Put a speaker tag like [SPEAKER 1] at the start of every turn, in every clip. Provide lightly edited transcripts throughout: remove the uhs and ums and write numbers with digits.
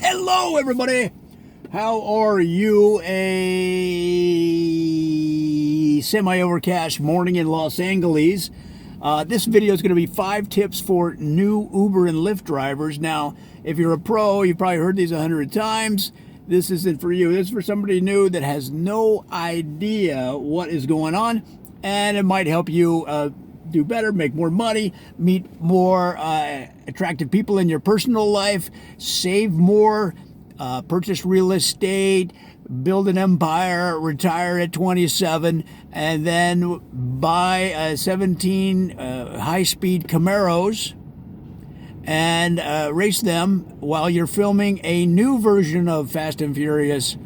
[SPEAKER 1] Hello, everybody. How are you? A semi-overcast morning in Los Angeles. This video is going to be 5 tips for new Uber and Lyft drivers. Now, if you're a pro, you've probably heard these 100 times. This isn't for you. This is for somebody new that has no idea what is going on, and it might help you do better, make more money, meet more attractive people in your personal life, save more, purchase real estate, build an empire, retire at 27, and then buy 17 high-speed Camaros and race them while you're filming a new version of Fast and Furious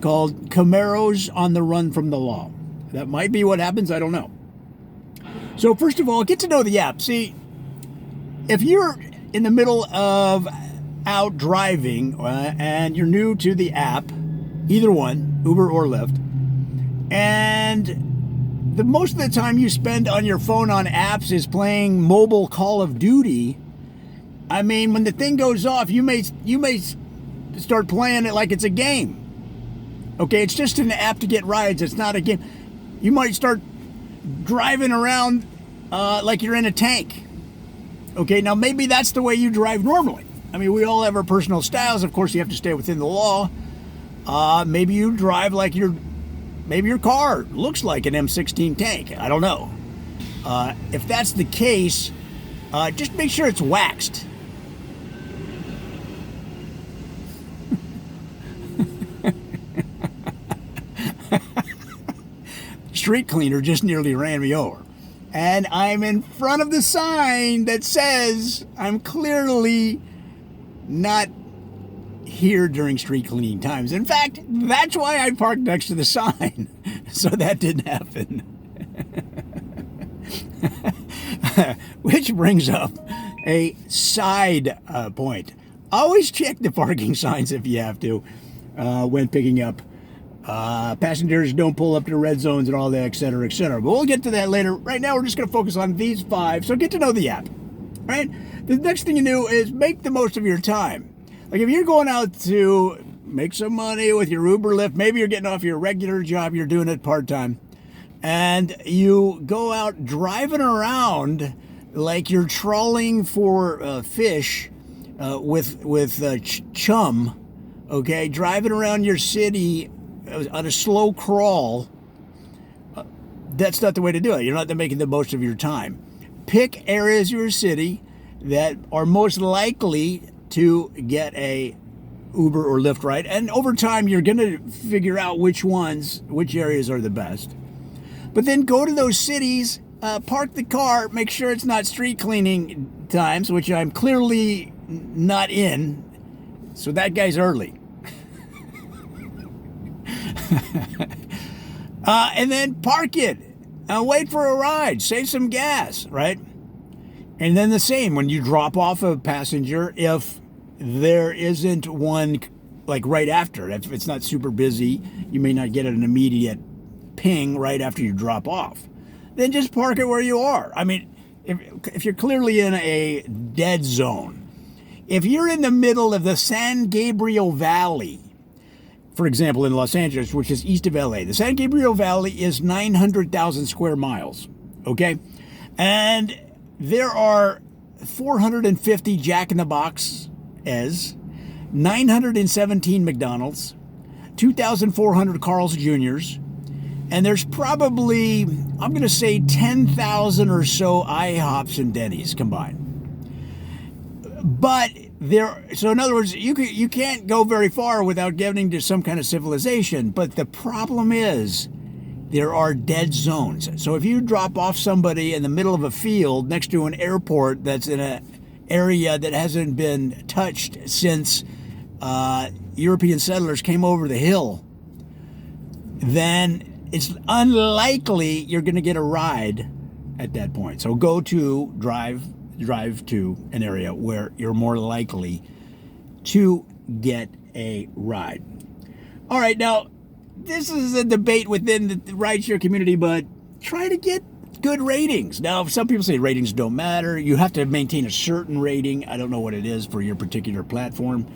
[SPEAKER 1] called Camaros on the Run from the Law. That might be what happens. I don't know. So first of all, get to know the app. See, if you're in the middle of out driving and you're new to the app, either one, Uber or Lyft, and the most of the time you spend on your phone on apps is playing mobile Call of Duty, I mean, when the thing goes off, you may start playing it like it's a game. Okay, it's just an app to get rides. It's not a game. You might start driving around like you're in a tank. Okay, now maybe that's the way you drive normally. I mean, we all have our personal styles. Of course, you have to stay within the law. Maybe you drive like maybe your car looks like an M16 tank. I don't know. If that's the case, just make sure it's waxed. Street cleaner just nearly ran me over. And I'm in front of the sign that says I'm clearly not here during street cleaning times. In fact, that's why I parked next to the sign. So that didn't happen. Which brings up a side point. Always check the parking signs if you have to when picking up passengers. Don't pull up to red zones and all that, et cetera, et cetera. But we'll get to that later. Right now, we're just going to focus on these 5. So get to know the app, right? The next thing you do is make the most of your time. Like if you're going out to make some money with your Uber Lyft, maybe you're getting off your regular job, you're doing it part-time, and you go out driving around like you're trawling for fish with chum, okay? Driving around your city on a slow crawl, that's not the way to do it. You're not making the most of your time. Pick areas of your city that are most likely to get a Uber or Lyft ride, and over time you're going to figure out which areas are the best. But then go to those cities, park the car, make sure it's not street cleaning times, which I'm clearly not in, so that guy's early. And then park it and wait for a ride. Save some gas, right? And then the same when you drop off a passenger, if there isn't one like right after, if it's not super busy, you may not get an immediate ping right after you drop off. Then just park it where you are. I mean, if you're clearly in a dead zone, if you're in the middle of the San Gabriel Valley, for example, in Los Angeles, which is east of LA, the San Gabriel Valley is 900,000 square miles, okay? And there are 450 Jack in the Boxes, 917 McDonald's, 2,400 Carl's Jr.'s, and there's probably, I'm going to say 10,000 or so IHOPs and Denny's combined. But so in other words, you can't go very far without getting to some kind of civilization. But the problem is there are dead zones. So if you drop off somebody in the middle of a field next to an airport that's in an area that hasn't been touched since European settlers came over the hill, then it's unlikely you're going to get a ride at that point. So drive to an area where you're more likely to get a ride. All right, now, this is a debate within the rideshare community, but try to get good ratings. Now, some people say ratings don't matter. You have to maintain a certain rating. I don't know what it is for your particular platform.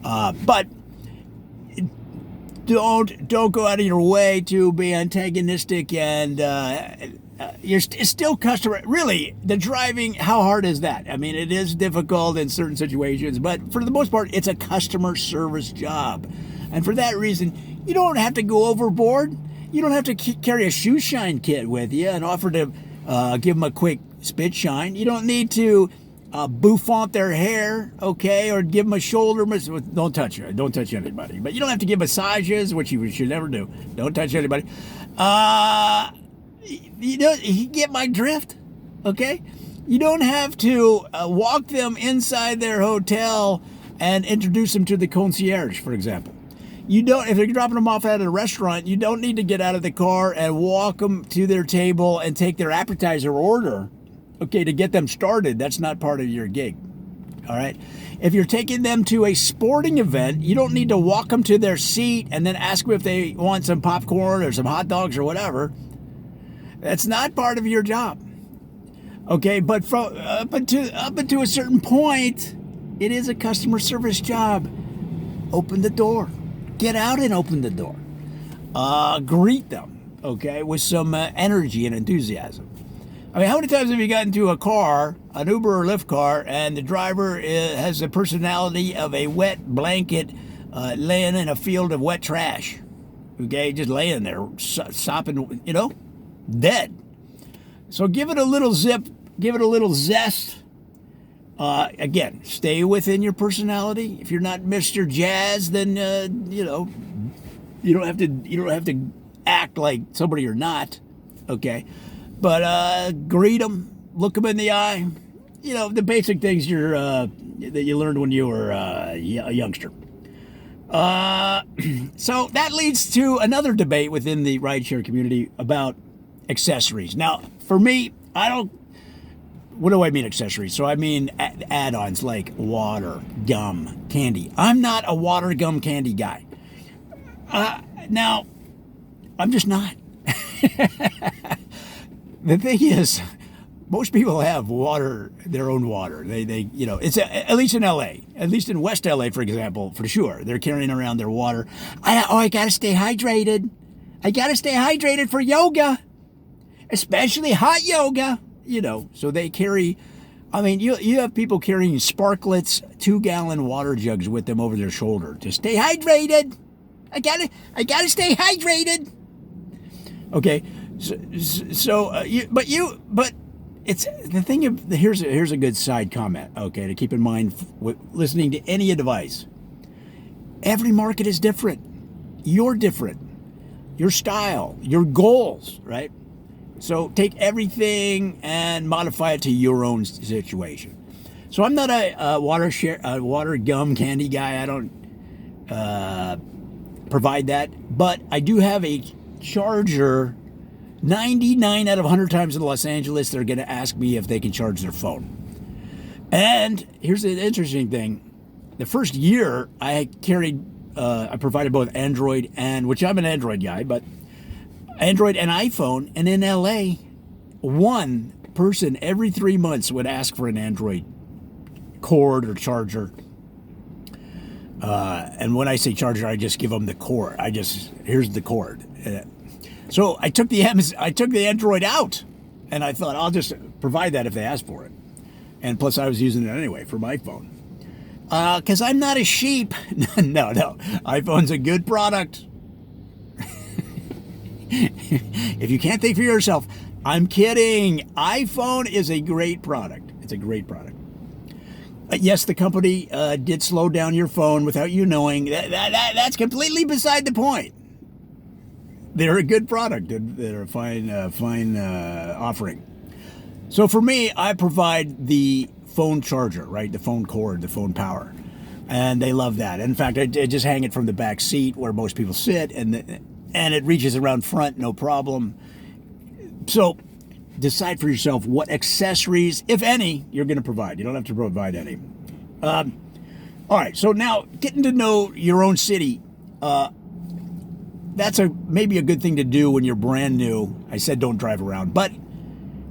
[SPEAKER 1] But don't go out of your way to be antagonistic, and it's still customer. Really, the driving, how hard is that? I mean, it is difficult in certain situations, but for the most part, it's a customer service job. And for that reason, you don't have to go overboard. You don't have to carry a shoe shine kit with you and offer to give them a quick spit shine. You don't need to bouffant their hair, okay, or give them a shoulder massage. Don't touch her. Don't touch anybody. But you don't have to give massages, which you should never do. Don't touch anybody. You get my drift, okay? You don't have to walk them inside their hotel and introduce them to the concierge, for example. You don't, if you're dropping them off at a restaurant, you don't need to get out of the car and walk them to their table and take their appetizer order, okay, to get them started. That's not part of your gig, all right? If you're taking them to a sporting event, you don't need to walk them to their seat and then ask them if they want some popcorn or some hot dogs or whatever. That's not part of your job, okay? But up until a certain point, it is a customer service job. Open the door. Get out and open the door. Greet them, okay, with some energy and enthusiasm. I mean, how many times have you gotten into a car, an Uber or Lyft car, and the driver has the personality of a wet blanket laying in a field of wet trash, okay, just laying there, sopping, dead. So give it a little zip, give it a little zest. Again, stay within your personality. If you're not Mr. Jazz, then you don't have to act like somebody you're not, okay? But greet them, look them in the eye. The basic things that you learned when you were a youngster. So that leads to another debate within the rideshare community about accessories. Now, for me, what do I mean accessories? So I mean add-ons like water, gum, candy. I'm not a water, gum, candy guy. Now, I'm just not. The thing is, most people have water, their own water. They it's at least in LA, at least in West LA, for example, for sure. They're carrying around their water. I gotta stay hydrated. I gotta stay hydrated for yoga, especially hot yoga. So they carry, I mean, you have people carrying Sparkletts 2-gallon water jugs with them over their shoulder to stay hydrated. I gotta stay hydrated. Okay, but it's the thing of, here's a good side comment, okay, to keep in mind with listening to any advice. Every market is different. You're different. Your style, your goals, right? So take everything and modify it to your own situation. So I'm not a water, gum, candy guy. I don't provide that, but I do have a charger. 99 out of 100 times in Los Angeles, they're going to ask me if they can charge their phone. And here's the interesting thing: the first year I provided both Android which I'm an Android guy, but Android and iPhone, and in LA, one person every 3 months would ask for an Android cord or charger. And when I say charger, I just give them the cord. Here's the cord. So I took the Android out, and I thought I'll just provide that if they ask for it. And plus, I was using it anyway for my phone. Because I'm not a sheep. No, iPhone's a good product. If you can't think for yourself, I'm kidding. iPhone is a great product. It's a great product. Yes, the company did slow down your phone without you knowing. That's completely beside the point. They're a good product. They're a fine offering. So for me, I provide the phone charger, right? The phone cord, the phone power. And they love that. In fact, I just hang it from the back seat where most people sit, and it reaches around front, no problem. So decide for yourself what accessories, if any, you're going to provide. You don't have to provide any. All right, so now getting to know your own city, that's maybe a good thing to do when you're brand new. I said don't drive around, but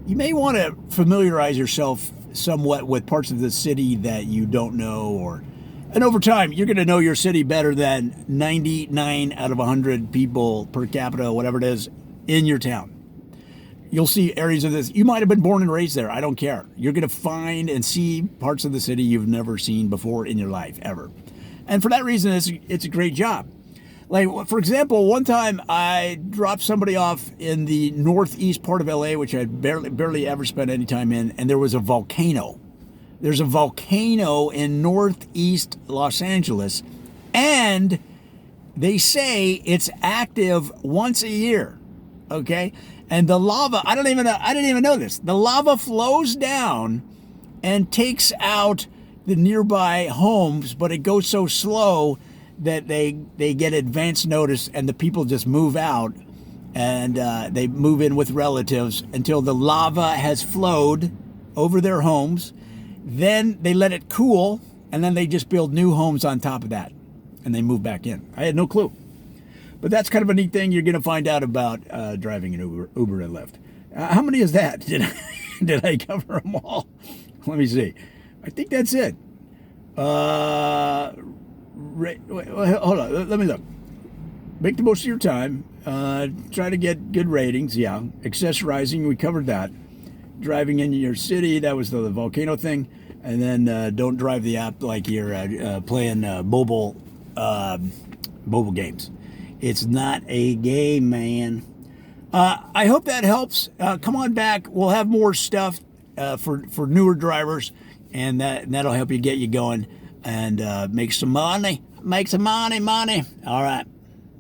[SPEAKER 1] you may want to familiarize yourself somewhat with parts of the city that you don't know, or And over time, you're going to know your city better than 99 out of 100 people per capita, whatever it is, in your town. You'll see areas of this. You might have been born and raised there. I don't care. You're going to find and see parts of the city you've never seen before in your life, ever. And for that reason, it's a great job. Like, for example, one time I dropped somebody off in the northeast part of LA, which I'd barely ever spent any time in, and there was a volcano. There's a volcano in northeast Los Angeles, and they say it's active once a year. Okay? And the lava, I didn't even know this. The lava flows down and takes out the nearby homes, but it goes so slow that they get advance notice, and the people just move out, and they move in with relatives until the lava has flowed over their homes. Then they let it cool, and then they just build new homes on top of that, and they move back in. I had no clue. But that's kind of a neat thing you're going to find out about driving an Uber and Lyft. How many is that? Did I cover them all? Let me see. I think that's it. Hold on. Let me look. Make the most of your time. Try to get good ratings. Yeah. Accessorizing, we covered that. Driving in your city, that was the volcano thing. And then don't drive the app like you're playing mobile games. It's not a game, man. I hope that helps. Come on back. We'll have more stuff for newer drivers, and that'll help you get you going and make some money. Make some money. All right.